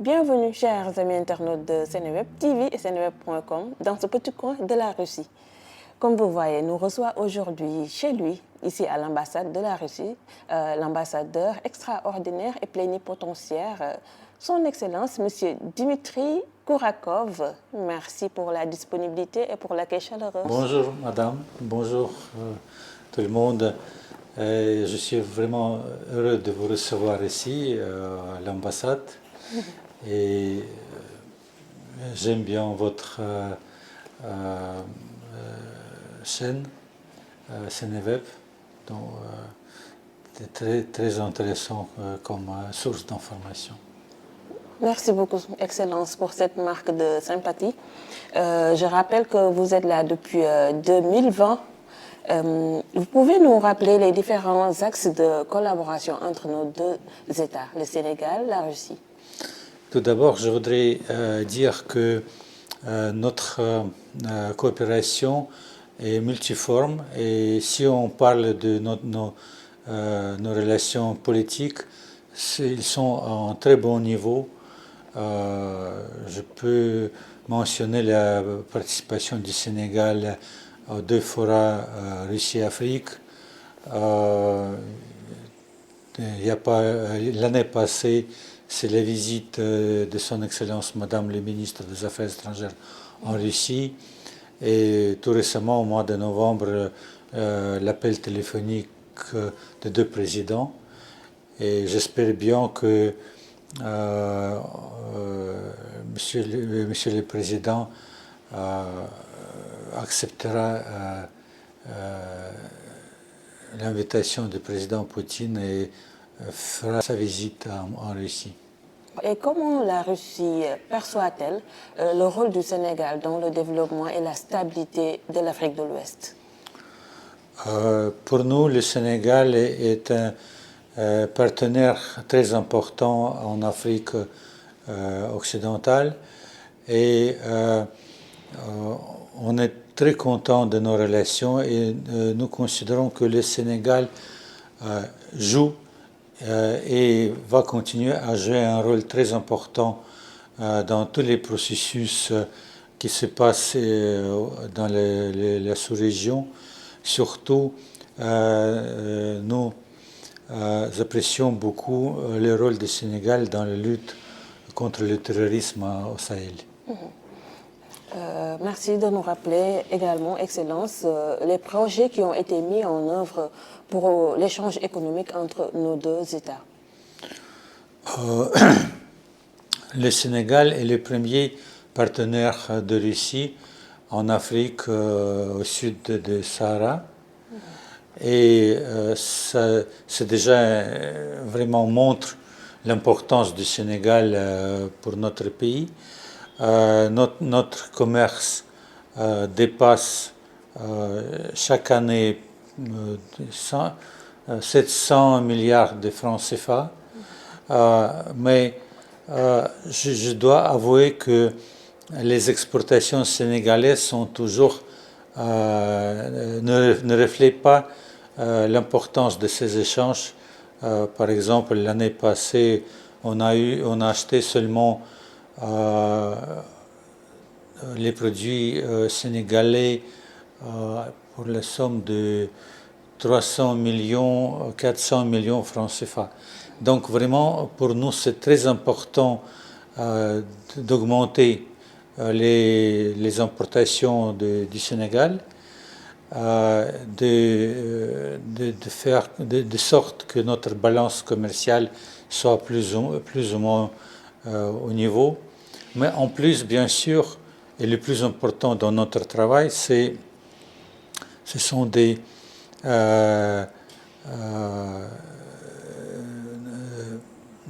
Bienvenue, chers amis internautes de Seneweb TV et seneweb.com dans ce petit coin de la Russie. Comme vous voyez, nous reçoit aujourd'hui chez lui, ici à l'ambassade de la Russie, l'ambassadeur extraordinaire et plénipotentiaire, son Excellence, Monsieur Dimitri Kourakov. Merci pour la disponibilité et pour l'accueil chaleureux. Bonjour madame, bonjour tout le monde. Je suis vraiment heureux de vous recevoir ici à l'ambassade et j'aime bien votre chaîne Seneweb, donc c'est très intéressant comme source d'information. Merci beaucoup, Excellence, pour cette marque de sympathie. Je rappelle que vous êtes là depuis 2020. Vous pouvez nous rappeler les différents axes de collaboration entre nos deux États, le Sénégal et la Russie? Tout d'abord, je voudrais dire que notre coopération est multiforme et si on parle de nos relations politiques, ils sont à un très bon niveau. Je peux mentionner la participation du Sénégal aux deux forats Russie-Afrique. L'année passée, c'est la visite de son Excellence Madame le ministre des Affaires étrangères en Russie. Et tout récemment, au mois de novembre, l'appel téléphonique de deux présidents. Et j'espère bien que monsieur le Président acceptera l'invitation du président Poutine et fera sa visite en Russie. Et comment la Russie perçoit-elle le rôle du Sénégal dans le développement et la stabilité de l'Afrique de l'Ouest? Pour nous, le Sénégal est un partenaire très important en Afrique occidentale et on est très content de nos relations et nous considérons que le Sénégal joue et va continuer à jouer un rôle très important dans tous les processus qui se passent dans la sous-région. Surtout, nous apprécions beaucoup le rôle du Sénégal dans la lutte contre le terrorisme au Sahel. Merci de nous rappeler également, Excellence, les projets qui ont été mis en œuvre pour l'échange économique entre nos deux États. Le Sénégal est le premier partenaire de Russie en Afrique au sud de Sahara. Et ça déjà vraiment montre l'importance du Sénégal pour notre pays. Notre commerce dépasse chaque année 700 milliards de francs CFA. Mais je dois avouer que les exportations sénégalaises sont toujours ne reflètent pas l'importance de ces échanges. Par exemple, l'année passée, on a acheté seulement les produits sénégalais pour la somme de 300 millions, 400 millions francs CFA. Donc vraiment, pour nous, c'est très important d'augmenter les importations du Sénégal, de sorte que notre balance commerciale soit plus ou moins au niveau. Mais en plus, bien sûr, et le plus important dans notre travail, ce sont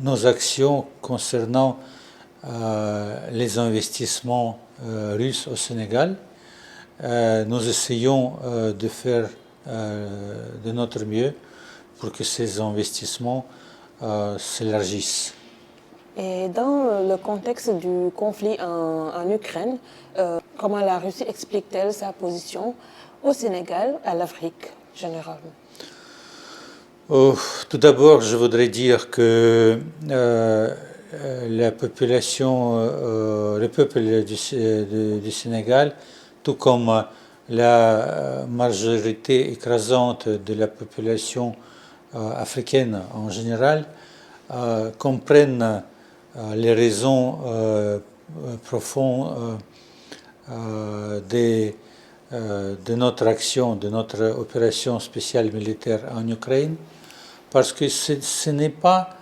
nos actions concernant les investissements russes au Sénégal. Nous essayons de faire de notre mieux pour que ces investissements s'élargissent. Et dans le contexte du conflit en Ukraine, comment la Russie explique-t-elle sa position au Sénégal, à l'Afrique généralement? Tout d'abord, je voudrais dire que la population, le peuple du Sénégal, tout comme la majorité écrasante de la population africaine en général, comprennent les raisons profondes de notre action, de notre opération spéciale militaire en Ukraine, parce que ce n'est pas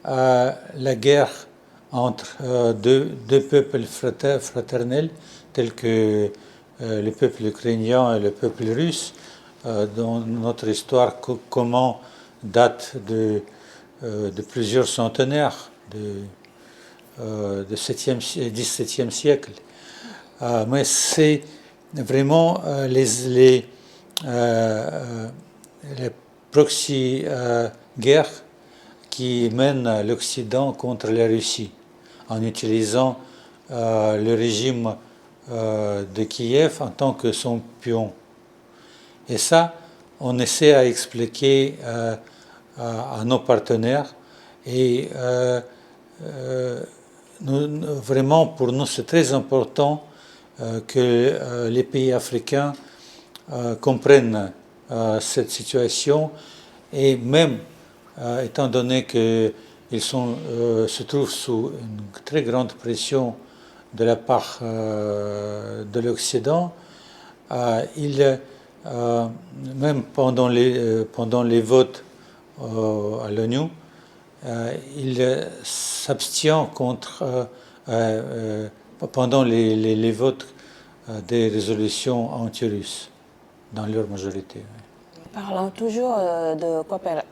la guerre entre deux peuples fraternels tels que le peuple ukrainien et le peuple russe, dont notre histoire commun date de plusieurs centenaires, du 17e siècle. Mais c'est vraiment les proxy guerres qui mènent l'Occident contre la Russie en utilisant le régime de Kiev en tant que son pion. Et ça, on essaie à expliquer à nos partenaires et vraiment pour nous c'est très important que les pays africains comprennent cette situation et même étant donné qu'ils se trouvent sous une très grande pression de la part de l'Occident, même pendant les votes à l'ONU, il s'abstient pendant les votes des résolutions anti-russes, dans leur majorité. Parlant toujours de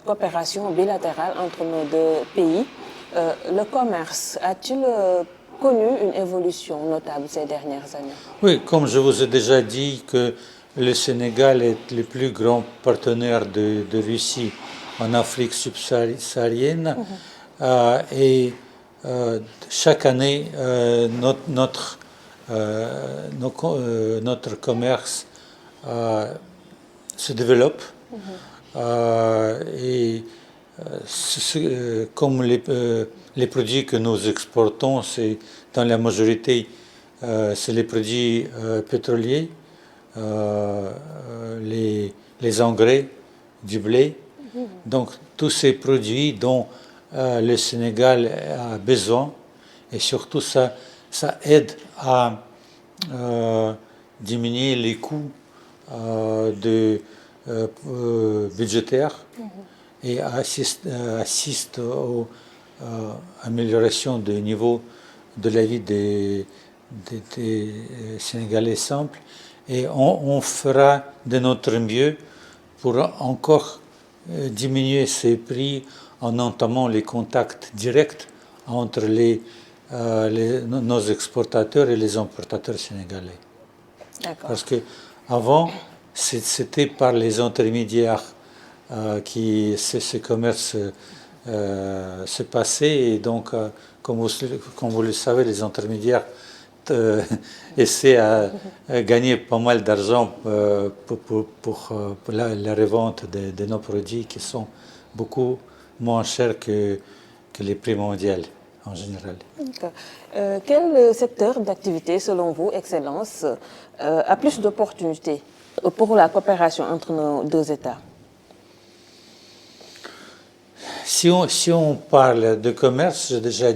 coopération bilatérale entre nos deux pays, le commerce a-t-il connu une évolution notable ces dernières années? Oui, comme je vous ai déjà dit que le Sénégal est le plus grand partenaire de Russie en Afrique subsaharienne et chaque année notre commerce se développe et comme les produits que nous exportons, c'est dans la majorité c'est les produits pétroliers, les engrais, du blé. Donc tous ces produits dont le Sénégal a besoin et surtout ça aide à diminuer les coûts budgétaires et assiste aux améliorations du niveau de la vie des Sénégalais simples et on fera de notre mieux pour encore diminuer ces prix en entamant les contacts directs entre nos exportateurs et les importateurs sénégalais. Parce qu'avant, c'était par les intermédiaires que ce commerce se passait et donc, comme vous le savez, les intermédiaires essaient à gagner pas mal d'argent pour la revente de nos produits qui sont beaucoup moins chers que les prix mondiaux en général. Quel secteur d'activité, selon vous, Excellence, a plus d'opportunités pour la coopération entre nos deux États? Si on parle de commerce, j'ai déjà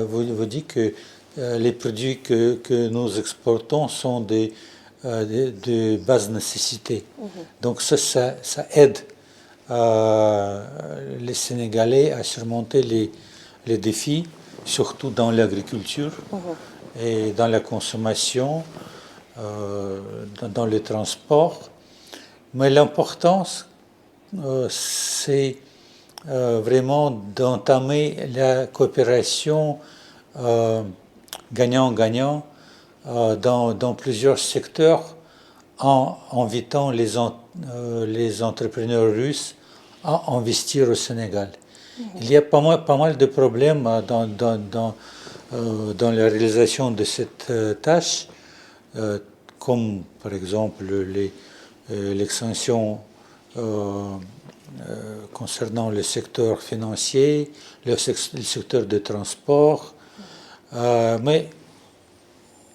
vous dit que les produits que nous exportons sont de basse nécessité. Donc ça aide les Sénégalais à surmonter les défis, surtout dans l'agriculture et dans la consommation, dans le transport. Mais l'importance, c'est vraiment d'entamer la coopération gagnant-gagnant dans plusieurs secteurs en invitant les entrepreneurs russes à investir au Sénégal. Il y a pas mal de problèmes dans la réalisation de cette tâche, comme par exemple l'extension concernant le secteur financier, le secteur de transport, mais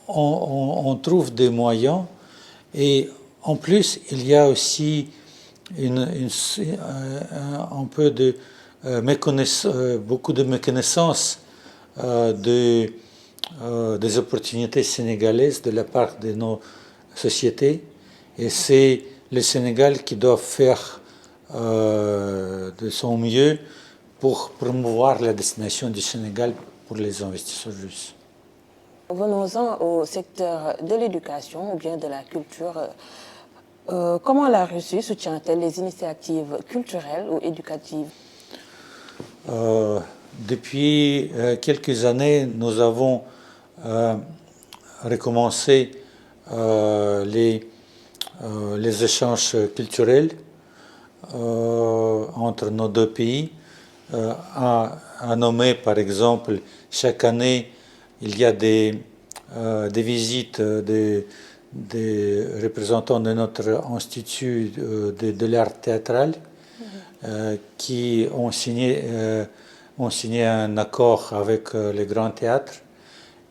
on trouve des moyens et en plus il y a aussi un peu de beaucoup de méconnaissance des opportunités sénégalaises de la part de nos sociétés et c'est le Sénégal qui doit faire de son mieux pour promouvoir la destination du Sénégal pour les investisseurs russes. Venons-en au secteur de l'éducation ou bien de la culture. Comment la Russie soutient-elle les initiatives culturelles ou éducatives? Depuis quelques années, nous avons recommencé les échanges culturels entre nos deux pays. À nommer par exemple, chaque année, il y a des visites des représentants de notre institut de l'art théâtral qui ont signé un accord avec les grands théâtres.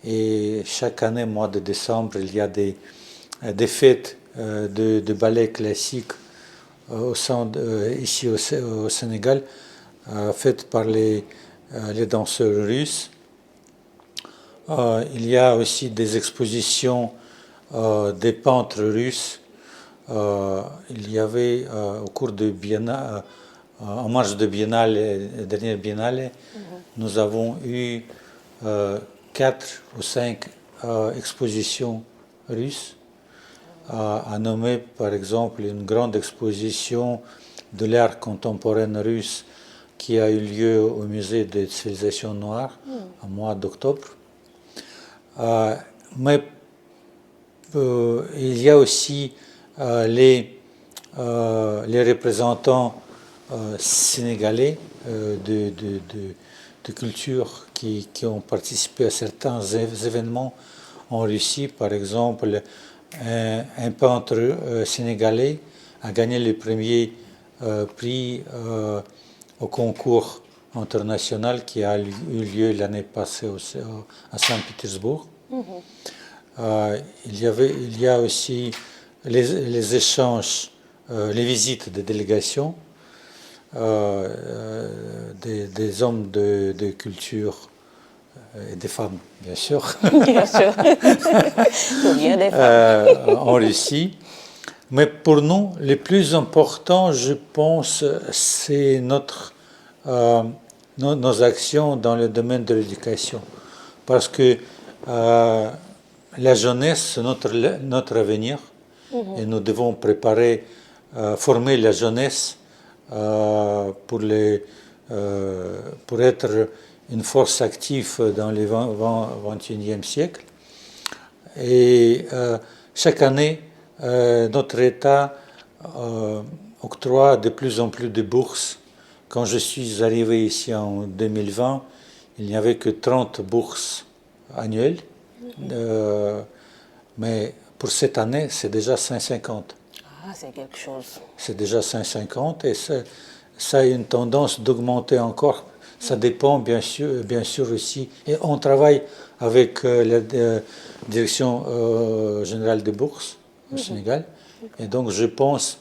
Et chaque année, mois de décembre, il y a des fêtes de ballet classique ici au Sénégal, faites par les danseurs russes. Il y a aussi des expositions des peintres russes. Il y avait au cours de Biennale, en marge de Biennale, dernière Biennale, nous avons eu 4 ou 5 expositions russes, à nommer par exemple une grande exposition de l'art contemporain russe qui a eu lieu au musée des civilisations noires au mois d'octobre. Mais il y a aussi les représentants sénégalais de culture qui ont participé à certains événements en Russie. Par exemple, un peintre sénégalais a gagné le premier prix au concours international qui a eu lieu l'année passée à Saint-Pétersbourg. Il y a aussi les échanges, les visites de délégations des hommes de culture et des femmes, bien sûr, Bien sûr. Bien des femmes. en Russie. Mais pour nous, le plus important, je pense, c'est nos actions dans le domaine de l'éducation. Parce que la jeunesse, c'est notre avenir. Et nous devons préparer, former la jeunesse pour être une force active dans le 21e siècle. Et chaque année, notre État octroie de plus en plus de bourses. Quand je suis arrivé ici en 2020, il n'y avait que 30 bourses annuelles. Mais pour cette année, c'est déjà 150. Ah, c'est quelque chose. C'est déjà 150 et ça a une tendance d'augmenter encore. Ça dépend bien sûr aussi. Et on travaille avec la Direction générale des bourses au Sénégal. Et donc je pense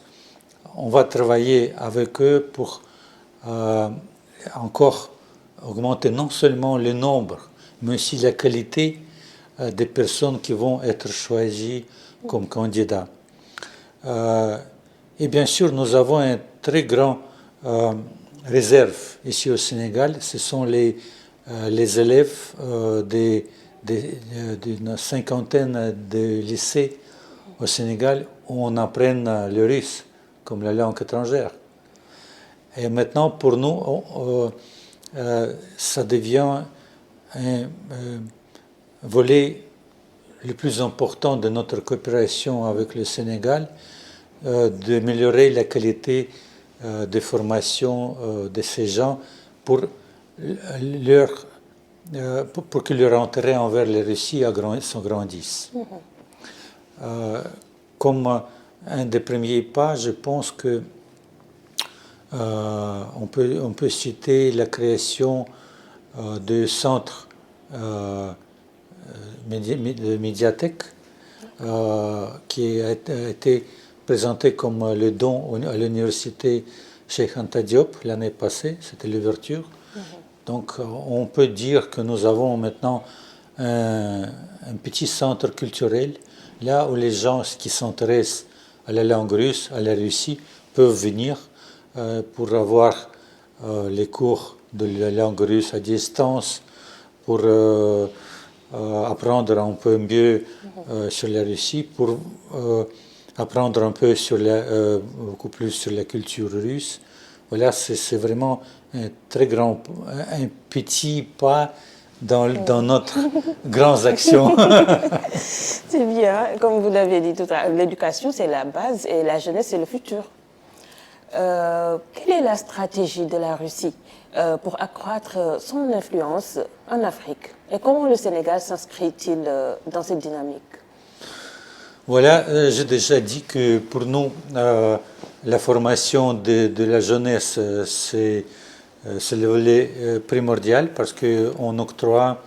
on va travailler avec eux pour encore augmenter non seulement le nombre, mais aussi la qualité des personnes qui vont être choisies comme candidats. Et bien sûr, nous avons une très grande réserve ici au Sénégal. Ce sont les élèves d'une cinquantaine de lycées au Sénégal où on apprend le russe comme la langue étrangère. Et maintenant, pour nous, ça devient un volet le plus important de notre coopération avec le Sénégal, d'améliorer la qualité de formation de ces gens pour que leur intérêt envers la Russie s'agrandisse. Comme un des premiers pas, je pense que On peut citer la création de centres de médiathèques qui a été présenté comme le don à l'université Cheikh Anta Diop l'année passée, c'était l'ouverture. Donc on peut dire que nous avons maintenant un petit centre culturel, là où les gens qui s'intéressent à la langue russe, à la Russie, peuvent venir pour avoir les cours de la langue russe à distance, pour apprendre un peu mieux sur la Russie, pour apprendre un peu beaucoup plus sur la culture russe. Voilà, c'est vraiment un très grand, un petit pas dans notre grandes actions. C'est bien, comme vous l'avez dit tout à l'heure, l'éducation c'est la base et la jeunesse c'est le futur. Quelle est la stratégie de la Russie pour accroître son influence en Afrique? Et comment le Sénégal s'inscrit-il dans cette dynamique? Voilà, j'ai déjà dit que pour nous, la formation de la jeunesse, c'est le volet primordial parce qu'on octroie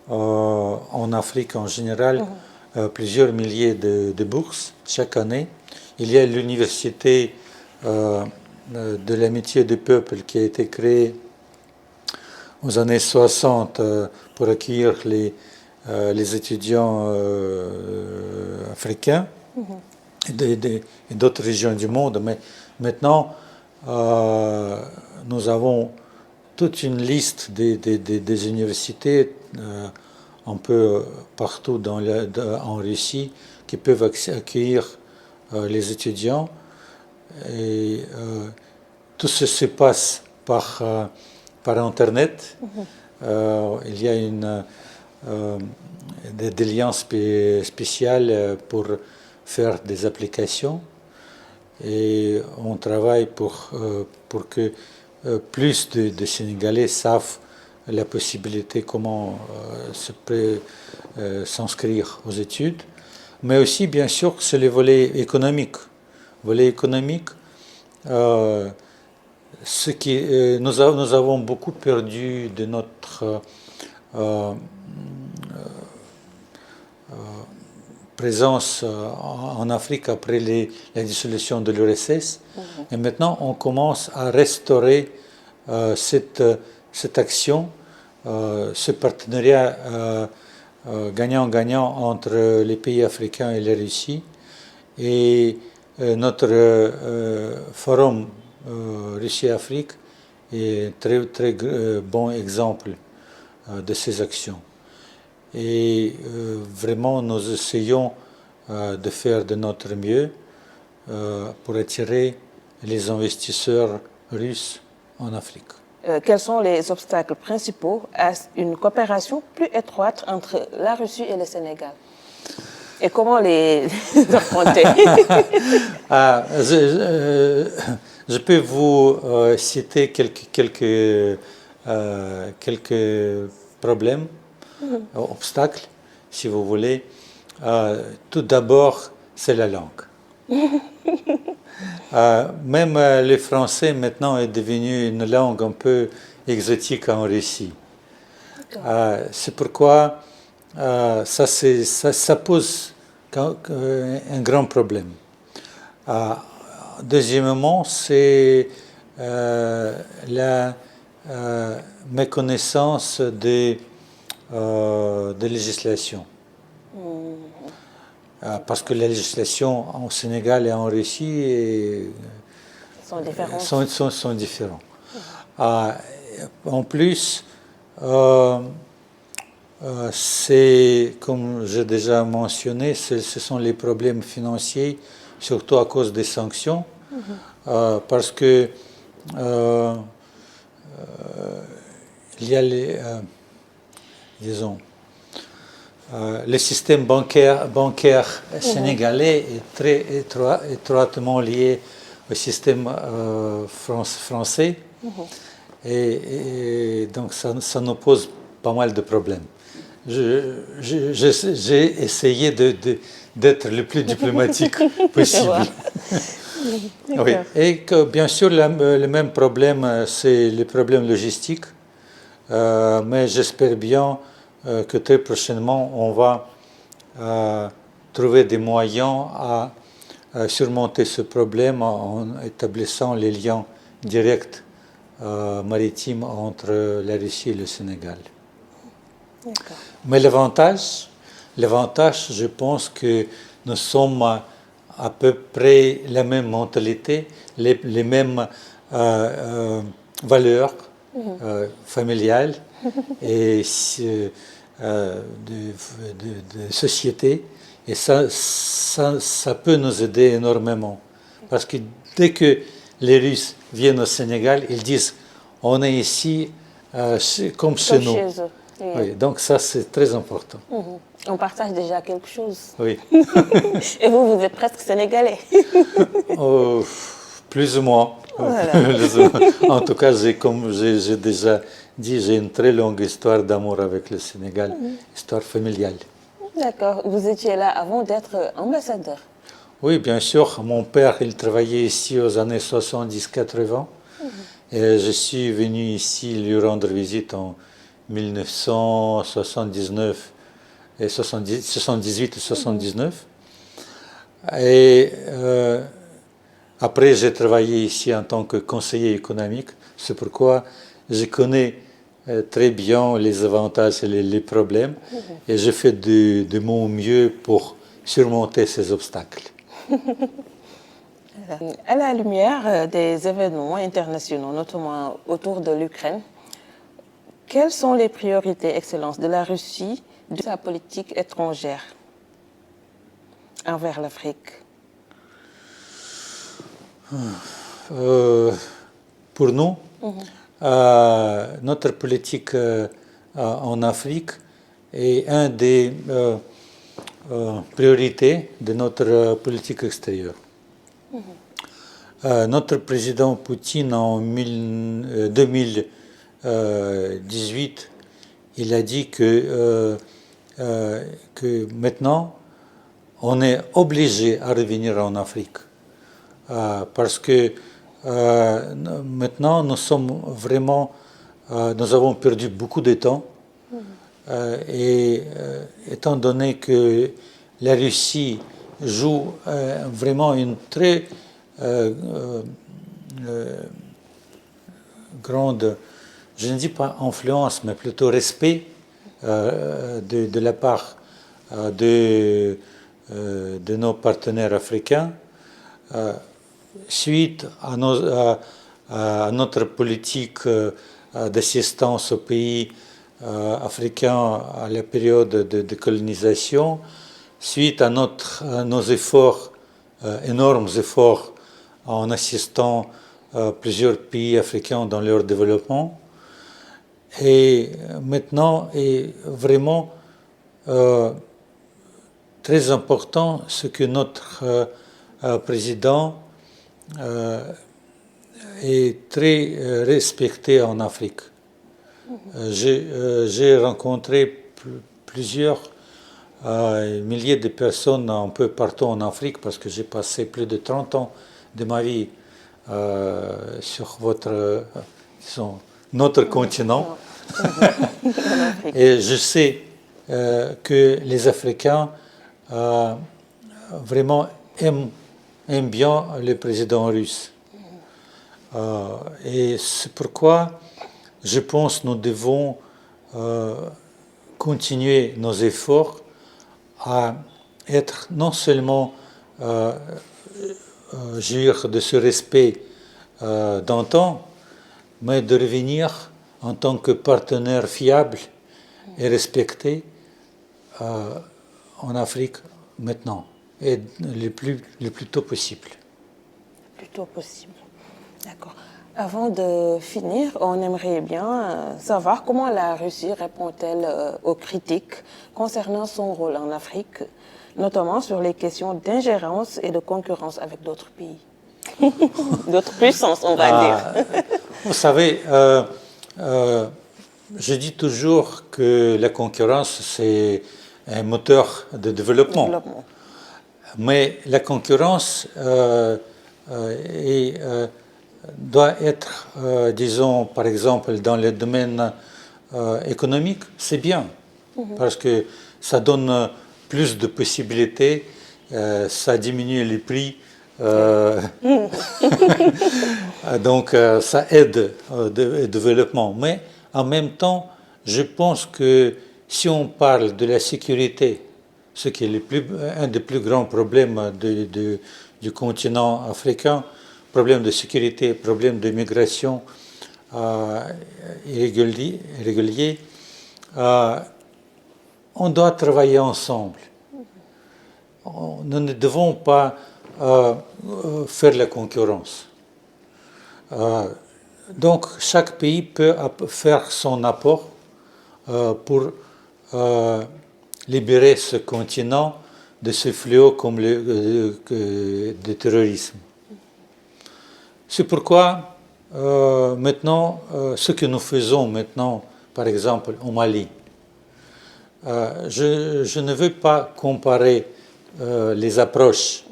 en Afrique en général plusieurs milliers de bourses chaque année. Il y a l'université de l'amitié du peuple qui a été créée aux années 60 pour accueillir les étudiants africains et d'autres régions du monde. Mais maintenant, nous avons toute une liste des universités un peu partout en Russie qui peuvent accueillir les étudiants. Et tout ce se passe par Internet. Il y a des liens spéciaux pour faire des applications et on travaille pour que plus de Sénégalais savent la possibilité comment s'inscrire aux études. Mais aussi, bien sûr, c'est le volet économique. Volet économique, nous avons beaucoup perdu de notre présence en Afrique après la dissolution de l'URSS. Et maintenant, on commence à restaurer cette action, ce partenariat gagnant-gagnant entre les pays africains et la Russie. Et notre forum Russie-Afrique est un très, très bon exemple de ces actions. Et vraiment, nous essayons de faire de notre mieux pour attirer les investisseurs russes en Afrique. Quels sont les obstacles principaux à une coopération plus étroite entre la Russie et le Sénégal? Et comment les affronter? Je peux vous citer quelques problèmes, obstacles, si vous voulez. Tout d'abord, c'est la langue. Même le français maintenant est devenu une langue un peu exotique en Russie. C'est pourquoi ça pose un grand problème. Deuxièmement, c'est la méconnaissance de législation. Parce que la législation en Sénégal et en Russie sont différents. En plus, c'est, comme j'ai déjà mentionné, ce sont les problèmes financiers, surtout à cause des sanctions, parce que il y a le système bancaire sénégalais est très étroitement lié au système français, et donc ça nous pose pas mal de problèmes. J'ai essayé d'être le plus diplomatique possible. Oui. Et que, bien sûr, le même problème, c'est le problème logistique. Mais j'espère bien que très prochainement, on va trouver des moyens à surmonter ce problème en établissant les liens directs maritimes entre la Russie et le Sénégal. Mais l'avantage, je pense que nous sommes à peu près la même mentalité, les mêmes valeurs familiales et de société. Et ça peut nous aider énormément. Parce que dès que les Russes viennent au Sénégal, ils disent on est ici comme chez nous. Chez eux. Oui. Oui, donc ça, c'est très important. On partage déjà quelque chose. Oui. Et vous êtes presque sénégalais. Plus ou moins. Voilà. En tout cas, comme j'ai déjà dit, j'ai une très longue histoire d'amour avec le Sénégal, histoire familiale. D'accord. Vous étiez là avant d'être ambassadeur. Oui, bien sûr. Mon père, il travaillait ici aux années 70-80. Et je suis venu ici lui rendre visite en 1979 et 78 et 79. Et après, j'ai travaillé ici en tant que conseiller économique. C'est pourquoi je connais très bien les avantages et les problèmes. Et je fais de mon mieux pour surmonter ces obstacles. À la lumière des événements internationaux, notamment autour de l'Ukraine, quelles sont les priorités, Excellence, de la Russie de sa politique étrangère envers l'Afrique? Pour nous, notre politique en Afrique est une des priorités de notre politique extérieure. Notre président Poutine, en 2018, il a dit que maintenant, on est obligé à revenir en Afrique. Parce que maintenant, nous avons perdu beaucoup de temps. Et étant donné que la Russie joue vraiment une très grande, je ne dis pas influence, mais plutôt respect de la part de nos partenaires africains, suite à notre politique d'assistance aux pays africains à la période de colonisation, suite à nos efforts, énormes efforts en assistant plusieurs pays africains dans leur développement. Et maintenant est vraiment très important ce que notre président est très respecté en Afrique. J'ai rencontré plusieurs milliers de personnes un peu partout en Afrique parce que j'ai passé plus de 30 ans de ma vie sur notre continent. Et je sais que les Africains vraiment aiment bien le président russe. Et c'est pourquoi je pense que nous devons continuer nos efforts à être non seulement jouir de ce respect d'antan, mais de revenir en tant que partenaire fiable et respecté en Afrique maintenant, et le plus tôt possible. Le plus tôt possible. D'accord. Avant de finir, on aimerait bien savoir comment la Russie répond-elle aux critiques concernant son rôle en Afrique, notamment sur les questions d'ingérence et de concurrence avec d'autres pays. D'autres puissances, on va dire. Vous savez, je dis toujours que la concurrence, c'est un moteur de développement. Mais la concurrence doit être, disons, par exemple, dans le domaine économique, c'est bien, parce que ça donne plus de possibilités, ça diminue les prix, donc ça aide au développement. Mais en même temps, je pense que si on parle de la sécurité, ce qui est un des plus grands problèmes du continent africain, problème de sécurité, problème de migration irrégulier, on doit travailler ensemble. Nous ne devons pas faire la concurrence. Donc chaque pays peut faire son apport pour libérer ce continent de ce fléau comme le terrorisme. C'est pourquoi maintenant, ce que nous faisons maintenant, par exemple au Mali, je ne veux pas comparer les approches,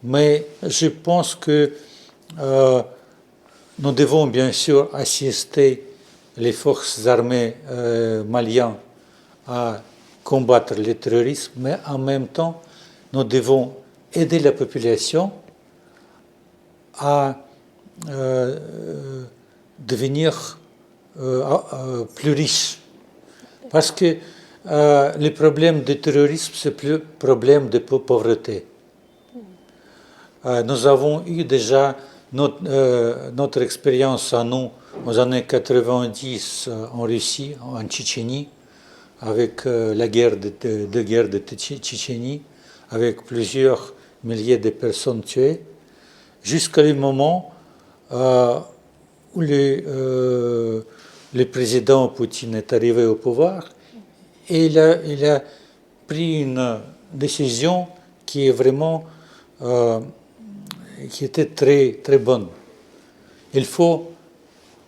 mais je pense que nous devons bien sûr assister les forces armées maliennes à combattre le terrorisme, mais en même temps, nous devons aider la population à devenir plus riche. Parce que le problème du terrorisme, c'est plus le problème de pauvreté. Nous avons eu déjà notre expérience à nous, aux années 90 en Russie, en Tchétchénie, avec la guerre de Tchétchénie, avec plusieurs milliers de personnes tuées, jusqu'à le moment où le président Poutine est arrivé au pouvoir, et il a pris une décision qui est vraiment qui était très, très bonne. Il faut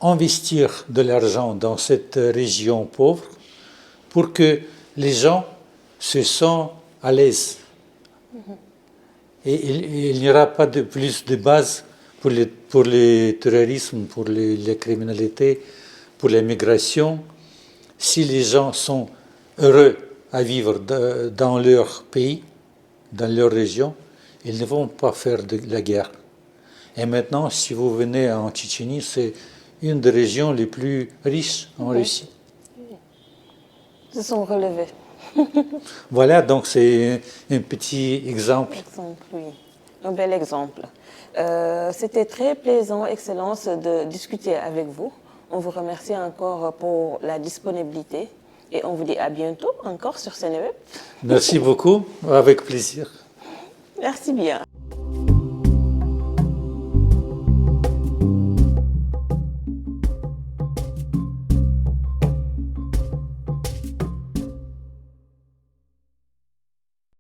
investir de l'argent dans cette région pauvre pour que les gens se sentent à l'aise. Et il n'y aura pas de plus de base pour le terrorisme, pour la criminalité, pour la migration, si les gens sont heureux à vivre dans leur pays, dans leur région, ils ne vont pas faire de la guerre. Et maintenant, si vous venez en Tchétchénie, c'est une des régions les plus riches en Russie. Ils se sont relevés. Voilà, donc c'est un petit exemple. Oui, un bel exemple. C'était très plaisant, Excellence, de discuter avec vous. On vous remercie encore pour la disponibilité et on vous dit à bientôt encore sur Seneweb. Merci beaucoup, avec plaisir. Merci bien.